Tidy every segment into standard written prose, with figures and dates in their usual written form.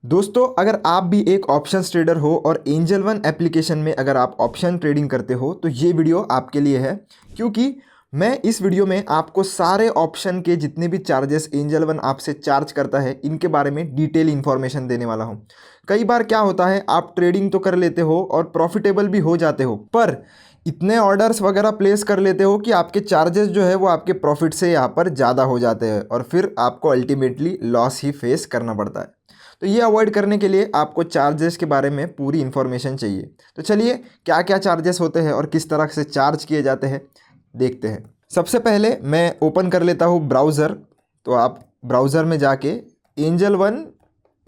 दोस्तों, अगर आप भी एक ऑप्शंस ट्रेडर हो और एंजल वन एप्लीकेशन में अगर आप ऑप्शन ट्रेडिंग करते हो तो ये वीडियो आपके लिए है, क्योंकि मैं इस वीडियो में आपको सारे ऑप्शन के जितने भी चार्जेस एंजल वन आपसे चार्ज करता है इनके बारे में डिटेल इन्फॉर्मेशन देने वाला हूँ। कई बार क्या होता है, आप ट्रेडिंग तो कर लेते हो और प्रॉफिटेबल भी हो जाते हो, पर इतने ऑर्डर्स वगैरह प्लेस कर लेते हो कि आपके चार्जेस जो है वो आपके प्रॉफिट से यहाँ पर ज़्यादा हो जाते हैं और फिर आपको अल्टीमेटली लॉस ही फेस करना पड़ता है। तो ये अवॉइड करने के लिए आपको चार्जेस के बारे में पूरी इन्फॉर्मेशन चाहिए। तो चलिए, क्या क्या चार्जेस होते हैं और किस तरह से चार्ज किए जाते हैं देखते हैं। सबसे पहले मैं ओपन कर लेता हूँ ब्राउज़र। तो आप ब्राउज़र में जाके एंजल वन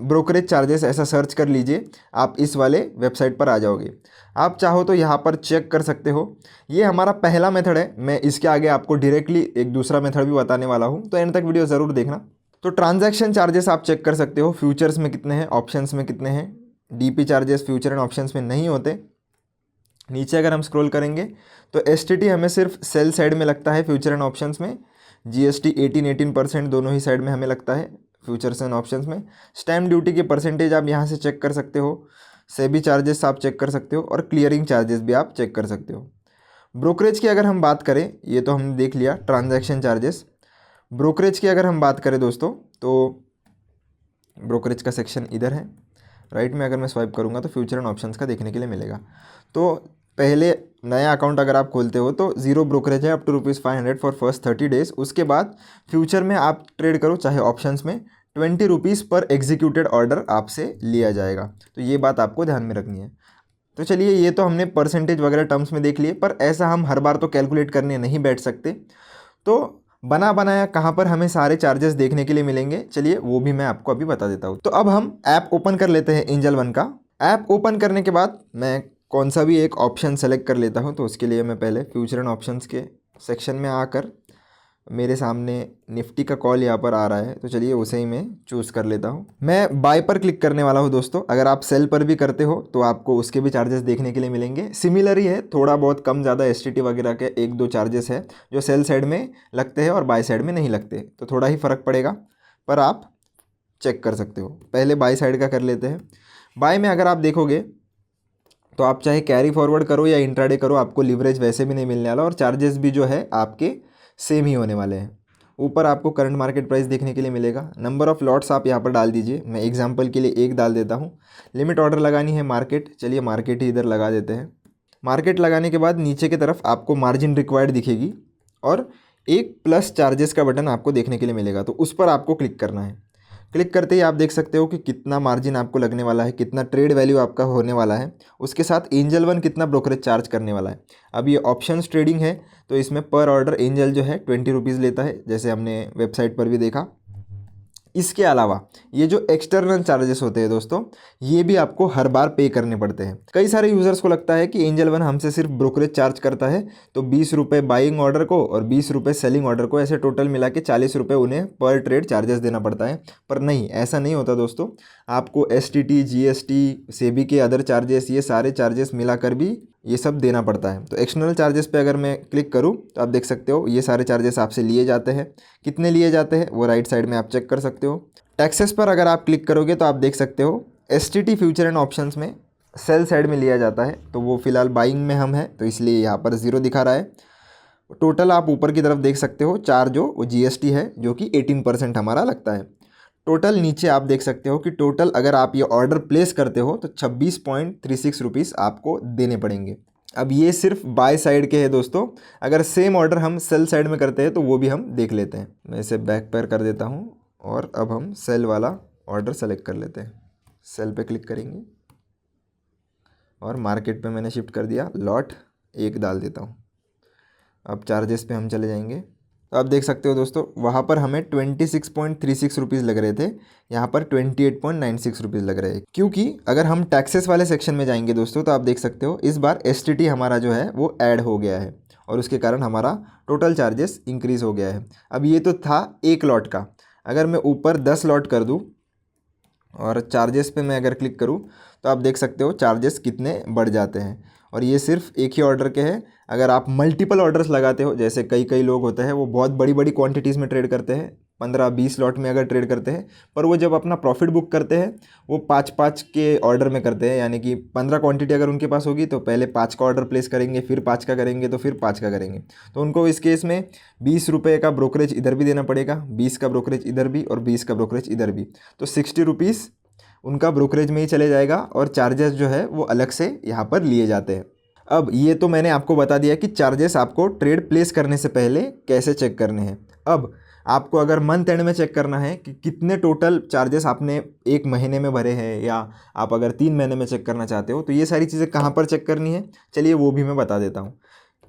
ब्रोकरेज चार्जेस ऐसा सर्च कर लीजिए, आप इस वाले वेबसाइट पर आ जाओगे। आप चाहो तो यहाँ पर चेक कर सकते हो। ये हमारा पहला मेथड है, मैं इसके आगे आपको डायरेक्टली एक दूसरा मेथड भी बताने वाला हूँ, तो एंड तक वीडियो ज़रूर देखना। तो ट्रांजैक्शन चार्जेस आप चेक कर सकते हो, फ्यूचर्स में कितने हैं, ऑप्शंस में कितने हैं। DP charges future and options में नहीं होते। नीचे अगर हम स्क्रॉल करेंगे तो एसटीटी हमें सिर्फ सेल साइड में लगता है फ्यूचर एंड ऑप्शंस में। जीएसटी 18% दोनों ही साइड में हमें लगता है फ्यूचर्स एंड ऑप्शंस में। स्टैम्प ड्यूटी की परसेंटेज आप यहाँ से चेक कर सकते हो। सेबी चार्जेस आप चेक कर सकते हो और क्लियरिंग चार्जेस भी आप चेक कर सकते हो। ब्रोकरेज की अगर हम बात करें, ये तो हमने देख लिया ट्रांजैक्शन चार्जेस। ब्रोकरेज की अगर हम बात करें दोस्तों, तो ब्रोकरेज का सेक्शन इधर है। राइट में अगर मैं स्वाइप करूंगा तो फ्यूचर एंड ऑप्शंस का देखने के लिए मिलेगा। तो पहले नया अकाउंट अगर आप खोलते हो तो ज़ीरो ब्रोकरेज है up to ₹500 for first 30 days. उसके बाद फ्यूचर में आप ट्रेड करो चाहे ऑप्शंस में, ₹20 पर एग्जीक्यूटेड ऑर्डर आपसे लिया जाएगा। तो ये बात आपको ध्यान में रखनी है। तो चलिए, ये तो हमने परसेंटेज वगैरह टर्म्स में देख लिए, पर ऐसा हम हर बार तो कैलकुलेट करने नहीं बैठ सकते। तो बना बनाया कहाँ पर हमें सारे चार्जेस देखने के लिए मिलेंगे, चलिए वो भी मैं आपको अभी बता देता हूँ। तो अब हम ऐप ओपन कर लेते हैं एंजल वन का। ऐप ओपन करने के बाद मैं कौन सा भी एक ऑप्शन सेलेक्ट कर लेता हूँ। तो उसके लिए मैं पहले फ्यूचर एंड ऑप्शंस के सेक्शन में आकर, मेरे सामने निफ्टी का कॉल यहाँ पर आ रहा है, तो चलिए उसे ही मैं चूज़ कर लेता हूँ। मैं बाय पर क्लिक करने वाला हूँ दोस्तों। अगर आप सेल पर भी करते हो तो आपको उसके भी चार्जेस देखने के लिए मिलेंगे। सिमिलर ही है, थोड़ा बहुत कम ज़्यादा एसटीटी वगैरह के एक दो चार्जेस है जो सेल साइड में लगते हैं और बाय साइड में नहीं लगते, तो थोड़ा ही फ़र्क पड़ेगा, पर आप चेक कर सकते हो। पहले बाय साइड का कर लेते हैं। बाय में अगर आप देखोगे तो आप चाहे कैरी फॉरवर्ड करो या इंट्राडे करो, आपको लिवरेज वैसे भी नहीं मिलने वाला और चार्जेस भी जो है आपके सेम ही होने वाले हैं। ऊपर आपको करंट मार्केट प्राइस देखने के लिए मिलेगा। नंबर ऑफ़ लॉट्स आप यहाँ पर डाल दीजिए, मैं एग्जांपल के लिए एक डाल देता हूँ। लिमिट ऑर्डर लगानी है मार्केट, चलिए मार्केट ही इधर लगा देते हैं। मार्केट लगाने के बाद नीचे की तरफ आपको मार्जिन रिक्वायर्ड दिखेगी और एक प्लस चार्जेस का बटन आपको देखने के लिए मिलेगा, तो उस पर आपको क्लिक करना है। क्लिक करते ही आप देख सकते हो कि कितना मार्जिन आपको लगने वाला है, कितना ट्रेड वैल्यू आपका होने वाला है, उसके साथ एंजल वन कितना ब्रोकरेज चार्ज करने वाला है। अब ये ऑप्शंस ट्रेडिंग है तो इसमें पर ऑर्डर एंजल जो है ₹20 लेता है, जैसे हमने वेबसाइट पर भी देखा। इसके अलावा ये जो एक्सटर्नल चार्जेस होते हैं दोस्तों, ये भी आपको हर बार पे करने पड़ते हैं। कई सारे यूज़र्स को लगता है कि एंजल वन हमसे सिर्फ ब्रोकरेज चार्ज करता है, तो ₹20 बाइंग ऑर्डर को और ₹20 सेलिंग ऑर्डर को, ऐसे टोटल मिला के ₹40 उन्हें पर ट्रेड चार्जेस देना पड़ता है। पर नहीं, ऐसा नहीं होता दोस्तों। आपको एसटीटी, जीएसटी, सेबी के अदर चार्जेस, ये सारे चार्जेस मिलाकर भी ये सब देना पड़ता है। तो एक्सटर्नल चार्जेस पे अगर मैं क्लिक करूँ तो आप देख सकते हो ये सारे चार्जेस आपसे लिए जाते हैं। कितने लिए जाते हैं वो राइट साइड में आप चेक कर सकते हो। टैक्सेस पर अगर आप क्लिक करोगे तो आप देख सकते हो एसटीटी फ्यूचर एंड ऑप्शंस में सेल साइड में लिया जाता है, तो वो फिलहाल बाइंग में हम हैं तो इसलिए यहाँ पर 0 दिखा रहा है। टोटल आप ऊपर की तरफ देख सकते हो, चार्ज जो वो जीएसटी है जो कि 18% हमारा लगता है। टोटल नीचे आप देख सकते हो कि टोटल अगर आप ये ऑर्डर प्लेस करते हो तो ₹26.36 आपको देने पड़ेंगे। अब ये सिर्फ बाय साइड के हैं दोस्तों। अगर सेम ऑर्डर हम सेल साइड में करते हैं तो वो भी हम देख लेते हैं। मैं इसे बैक पर कर देता हूँ और अब हम सेल वाला ऑर्डर सेलेक्ट कर लेते हैं। सेल पे क्लिक करेंगे और मार्केट पे मैंने शिफ्ट कर दिया, लॉट 1 डाल देता हूँ। अब चार्जेस पे हम चले जाएंगे तो आप देख सकते हो दोस्तों, वहाँ पर हमें ₹26.36 लग रहे थे, यहाँ पर ₹28.96 लग रहे हैं। क्योंकि अगर हम टैक्सेस वाले सेक्शन में जाएंगे दोस्तों तो आप देख सकते हो इस बार एसटीटी हमारा जो है वो ऐड हो गया है और उसके कारण हमारा टोटल चार्जेस इंक्रीज़ हो गया है। अब ये तो था एक लॉट का, अगर मैं ऊपर 10 लॉट कर दूँ और चार्जेस पे मैं अगर क्लिक करूँ तो आप देख सकते हो चार्जेस कितने बढ़ जाते हैं। और ये सिर्फ एक ही ऑर्डर के हैं। अगर आप मल्टीपल ऑर्डर्स लगाते हो, जैसे कई लोग होते हैं वो बहुत बड़ी बड़ी क्वांटिटीज़ में ट्रेड करते हैं, 15-20 लॉट में अगर ट्रेड करते हैं, पर वो जब अपना प्रॉफिट बुक करते हैं वो 5-5 के ऑर्डर में करते हैं, यानी कि 15 क्वांटिटी अगर उनके पास होगी तो पहले 5 का ऑर्डर प्लेस करेंगे, फिर 5 का करेंगे, तो फिर 5 का करेंगे। तो उनको इस केस में 20 रुपये का ब्रोकरेज इधर भी देना पड़ेगा, 20 का ब्रोकरेज इधर भी और 20 का ब्रोकरेज इधर भी, तो 60 रुपीज़ उनका ब्रोकरेज में ही चले जाएगा और चार्जेस जो है वो अलग से यहाँ पर लिए जाते हैं। अब ये तो मैंने आपको बता दिया कि चार्जेस आपको ट्रेड प्लेस करने से पहले कैसे चेक करने हैं। अब आपको अगर मंथ एंड में चेक करना है कि कितने टोटल चार्जेस आपने एक महीने में भरे हैं, या आप अगर 3 महीने में चेक करना चाहते हो, तो ये सारी चीज़ें कहाँ पर चेक करनी है, चलिए वो भी मैं बता देता हूँ।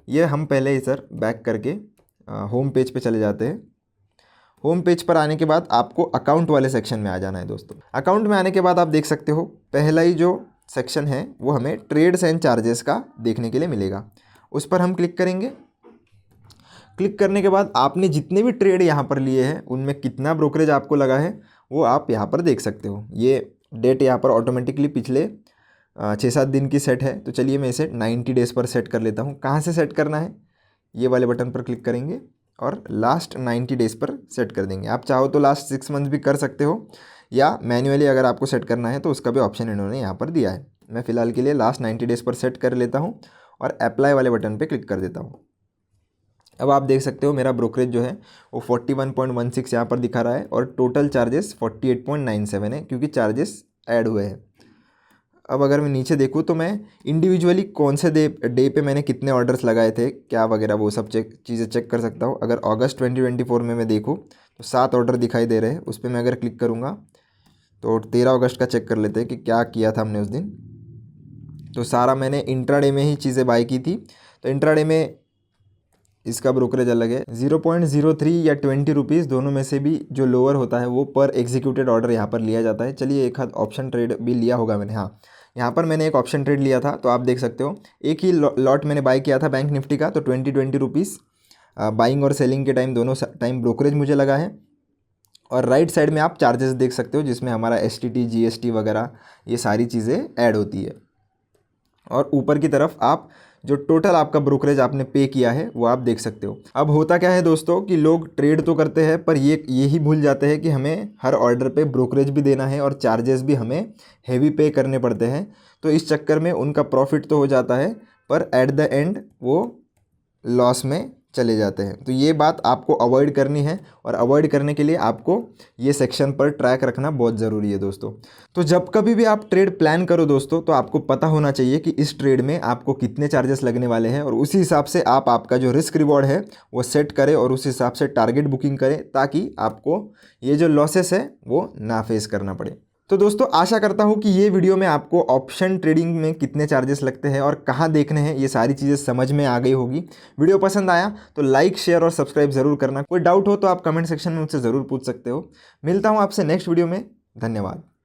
ये हम पहले इधर बैक करके होम पेज पे चले जाते हैं। होम पेज पर आने के बाद आपको अकाउंट वाले सेक्शन में आ जाना है दोस्तों। अकाउंट में आने के बाद आप देख सकते हो पहला ही जो सेक्शन है वो हमें ट्रेड्स एंड चार्जेस का देखने के लिए मिलेगा। उस पर हम क्लिक करेंगे। क्लिक करने के बाद आपने जितने भी ट्रेड यहाँ पर लिए हैं उनमें कितना ब्रोकरेज आपको लगा है वो आप यहाँ पर देख सकते हो। ये डेट यहाँ पर ऑटोमेटिकली पिछले 6-7 दिन की सेट है, तो चलिए मैं इसे 90 डेज़ पर सेट कर लेता हूँ। कहाँ से सेट करना है, ये वाले बटन पर क्लिक करेंगे और लास्ट 90 डेज़ पर सेट कर देंगे। आप चाहो तो लास्ट 6 मंथ भी कर सकते हो, या मैन्युअली अगर आपको सेट करना है तो उसका भी ऑप्शन इन्होंने यहाँ पर दिया है। मैं फ़िलहाल के लिए लास्ट 90 डेज़ पर सेट कर लेता हूँ और अप्लाई वाले बटन पे क्लिक कर देता हूँ। अब आप देख सकते हो मेरा ब्रोकरेज जो है वो 41.16 यहाँ पर दिखा रहा है और टोटल चार्जेस 48.97 है, क्योंकि चार्जेस ऐड हुए हैं। अब अगर मैं नीचे देखूँ तो मैं इंडिविजुअली कौन से डे पे मैंने कितने ऑर्डर्स लगाए थे क्या वगैरह वो सब चीज़ें चेक कर सकता हूँ। अगर अगस्त 2024 में मैं देखूँ तो 7 ऑर्डर दिखाई दे रहे हैं। उस पर मैं अगर क्लिक करूँगा तो 13 अगस्त का चेक कर लेते हैं कि क्या किया था हमने उस दिन। तो सारा मैंने इंट्राडे में ही चीज़ें बाय की थी, तो इंट्राडे में इसका ब्रोकरेज अलग है। 0.03 या 20 रुपीज़ दोनों में से भी जो लोअर होता है वो पर एग्जीक्यूटेड ऑर्डर यहाँ पर लिया जाता है। चलिए एक हाथ ऑप्शन ट्रेड भी लिया होगा मैंने, हाँ यहाँ पर मैंने एक ऑप्शन ट्रेड लिया था। तो आप देख सकते हो एक ही लॉट मैंने बाय किया था बैंक निफ्टी का, तो 20 रुपीज़ बाइंग और सेलिंग के टाइम दोनों टाइम ब्रोकरेज मुझे लगा है। और राइट साइड में आप चार्जेस देख सकते हो जिसमें हमारा STT GST वगैरह ये सारी चीज़ें ऐड होती है। और ऊपर की तरफ आप जो टोटल आपका ब्रोकरेज आपने पे किया है वो आप देख सकते हो। अब होता क्या है दोस्तों कि लोग ट्रेड तो करते हैं पर यही भूल जाते हैं कि हमें हर ऑर्डर पे ब्रोकरेज भी देना है और चार्जेस भी हमें हेवी पे करने पड़ते हैं। तो इस चक्कर में उनका प्रॉफिट तो हो जाता है पर एट द एंड वो लॉस में चले जाते हैं। तो ये बात आपको अवॉइड करनी है और अवॉइड करने के लिए आपको ये सेक्शन पर ट्रैक रखना बहुत ज़रूरी है दोस्तों। तो जब कभी भी आप ट्रेड प्लान करो दोस्तों तो आपको पता होना चाहिए कि इस ट्रेड में आपको कितने चार्जेस लगने वाले हैं, और उसी हिसाब से आप आपका जो रिस्क रिवॉर्ड है वो सेट करें और उस हिसाब से टारगेट बुकिंग करें, ताकि आपको ये जो लॉसेस है वो ना फेस करना पड़े। तो दोस्तों आशा करता हूँ कि ये वीडियो में आपको ऑप्शन ट्रेडिंग में कितने चार्जेस लगते हैं और कहाँ देखने हैं ये सारी चीज़ें समझ में आ गई होगी। वीडियो पसंद आया तो लाइक शेयर और सब्सक्राइब ज़रूर करना। कोई डाउट हो तो आप कमेंट सेक्शन में मुझसे ज़रूर पूछ सकते हो। मिलता हूँ आपसे नेक्स्ट वीडियो में। धन्यवाद।